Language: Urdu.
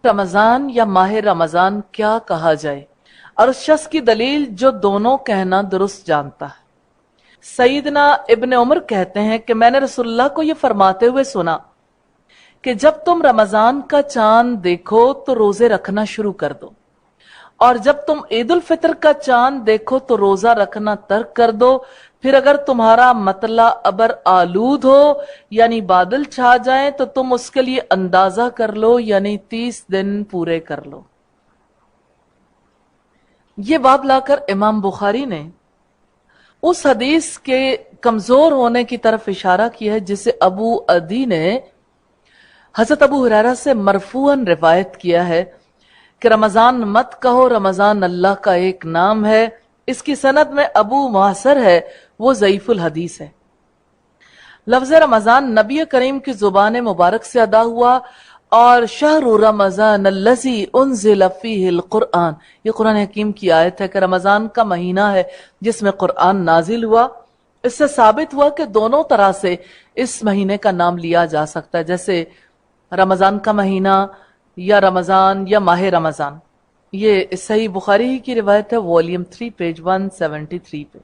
رمضان یا ماہ رمضان کیا کہا جائے، اور اس شخص کی دلیل جو دونوں کہنا درست جانتا ہے۔ سیدنا ابن عمر کہتے ہیں کہ میں نے رسول اللہ کو یہ فرماتے ہوئے سنا کہ جب تم رمضان کا چاند دیکھو تو روزے رکھنا شروع کر دو، اور جب تم عید الفطر کا چاند دیکھو تو روزہ رکھنا ترک کر دو، پھر اگر تمہارا مطلع ابر آلود ہو یعنی بادل چھا جائیں تو تم اس کے لیے اندازہ کر لو، یعنی 30 دن پورے کر لو۔ یہ باب لا کر امام بخاری نے اس حدیث کے کمزور ہونے کی طرف اشارہ کیا ہے جسے ابو عدی نے حضرت ابو ہریرہ سے مرفوعاً روایت کیا ہے کہ رمضان مت کہو، رمضان اللہ کا ایک نام ہے۔ اس کی سند میں ابو معاصر ہے، وہ ضعیف الحدیث ہے۔ لفظ رمضان نبی کریم کی زبان مبارک سے ادا ہوا، اور شہر رمضان الذی انزل فیہ القرآن، یہ قرآن حکیم کی آیت ہے کہ رمضان کا مہینہ ہے جس میں قرآن نازل ہوا۔ اس سے ثابت ہوا کہ دونوں طرح سے اس مہینے کا نام لیا جا سکتا ہے، جیسے رمضان کا مہینہ یا رمضان یا ماہ رمضان۔ یہ صحیح بخاری ہی کی روایت ہے، والیوم 3 پیج 173 پہ۔